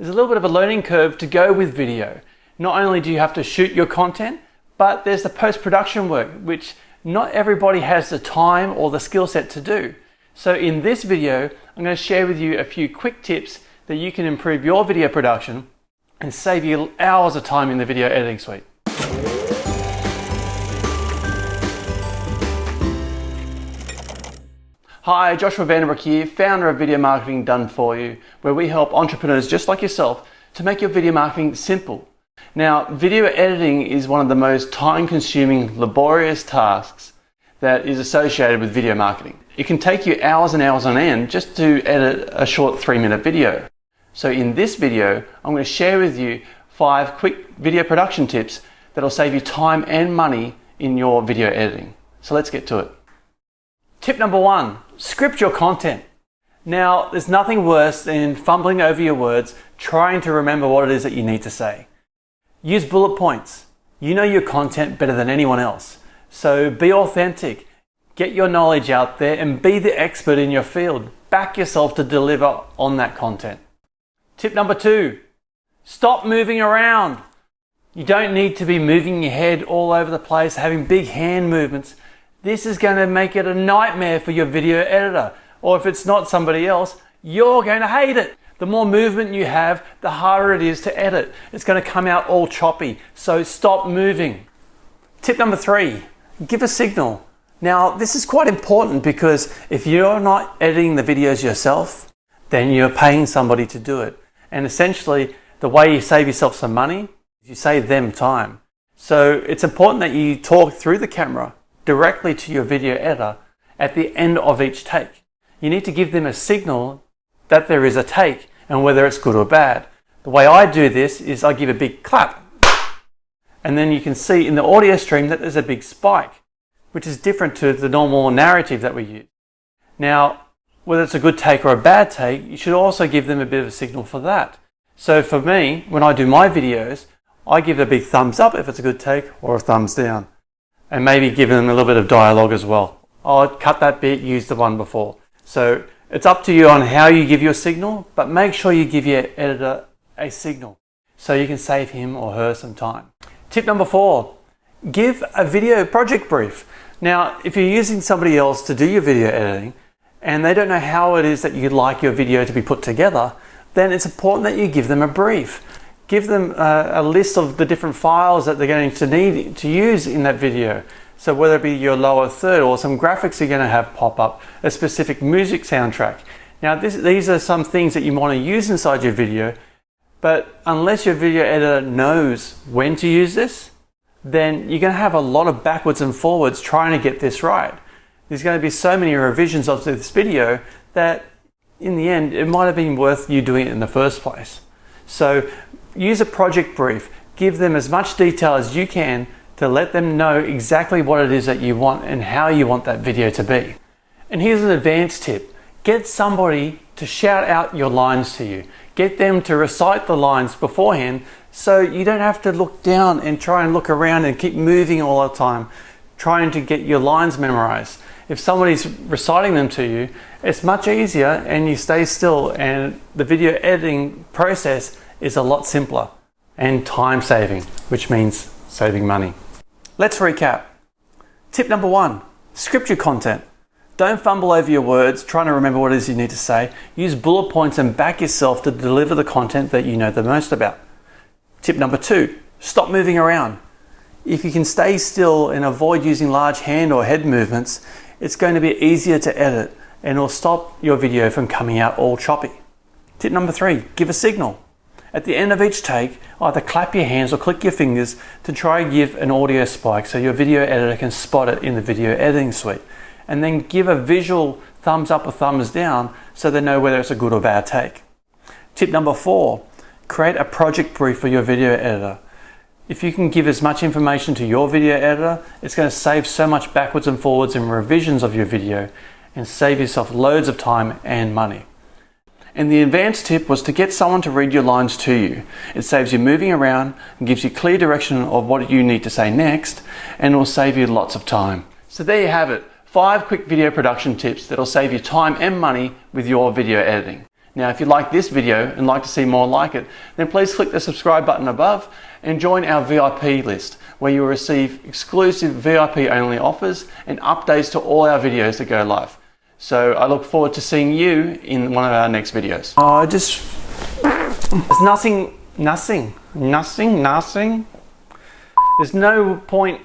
There's a little bit of a learning curve to go with video. Not only do you have to shoot your content, but there's the post-production work, which not everybody has the time or the skill set to do. So in this video, I'm going to share with you a few quick tips that you can improve your video production and save you hours of time in the video editing suite. Hi, Joshua Vandenbroek here, founder of Video Marketing Done For You, where we help entrepreneurs just like yourself to make your video marketing simple. Now, video editing is one of the most time-consuming, laborious tasks that is associated with video marketing. It can take you hours and hours on end just to edit a short 3-minute video. So in this video, I'm going to share with you 5 quick video production tips that will save you time and money in your video editing. So let's get to it. Tip number 1, script your content. Now, there's nothing worse than fumbling over your words, trying to remember what it is that you need to say. Use bullet points. You know your content better than anyone else. So be authentic, get your knowledge out there and be the expert in your field. Back yourself to deliver on that content. Tip number 2, stop moving around. You don't need to be moving your head all over the place, having big hand movements. This is going to make it a nightmare for your video editor. Or if it's not somebody else, you're going to hate it. The more movement you have, the harder it is to edit. It's going to come out all choppy. So stop moving. Tip number 3, give a signal. Now, this is quite important because if you're not editing the videos yourself, then you're paying somebody to do it. And essentially, the way you save yourself some money, you save them time. So it's important that you talk through the camera directly to your video editor at the end of each take. You need to give them a signal that there is a take and whether it's good or bad. The way I do this is I give a big clap and then you can see in the audio stream that there's a big spike, which is different to the normal narrative that we use. Now, whether it's a good take or a bad take, you should also give them a bit of a signal for that. So for me, when I do my videos, I give a big thumbs up if it's a good take or a thumbs down. And maybe give them a little bit of dialogue as well. Oh, cut that bit, use the one before. So it's up to you on how you give your signal, but make sure you give your editor a signal so you can save him or her some time. Tip number 4, give a video project brief. Now, if you're using somebody else to do your video editing and they don't know how it is that you'd like your video to be put together, then it's important that you give them a brief. Give them a list of the different files that they're going to need to use in that video. So whether it be your lower third or some graphics you're going to have pop up, a specific music soundtrack. Now these are some things that you want to use inside your video, but unless your video editor knows when to use this, then you're going to have a lot of backwards and forwards trying to get this right. There's going to be so many revisions of this video that in the end it might have been worth you doing it in the first place. So use a project brief. Give them as much detail as you can to let them know exactly what it is that you want and how you want that video to be. And here's an advanced tip. Get somebody to shout out your lines to you. Get them to recite the lines beforehand so you don't have to look down and try and look around and keep moving all the time trying to get your lines memorized. If somebody's reciting them to you, it's much easier and you stay still and the video editing process is a lot simpler and time saving, which means saving money. Let's recap. Tip number 1, script your content. Don't fumble over your words trying to remember what it is you need to say. Use bullet points and back yourself to deliver the content that you know the most about. Tip number 2, stop moving around. If you can stay still and avoid using large hand or head movements, it's going to be easier to edit and it'll stop your video from coming out all choppy. Tip number 3, give a signal. At the end of each take, either clap your hands or click your fingers to try and give an audio spike so your video editor can spot it in the video editing suite. And then give a visual thumbs up or thumbs down so they know whether it's a good or bad take. Tip number 4, create a project brief for your video editor. If you can give as much information to your video editor, it's going to save so much backwards and forwards and revisions of your video and save yourself loads of time and money. And the advanced tip was to get someone to read your lines to you. It saves you moving around and gives you clear direction of what you need to say next, and it will save you lots of time. So there you have it, 5 quick video production tips that will save you time and money with your video editing. Now, if you like this video and like to see more like it, then please click the subscribe button above and join our VIP list, where you will receive exclusive VIP only offers and updates to all our videos that go live. So I look forward to seeing you in one of our next videos. Oh, there's nothing. There's no point.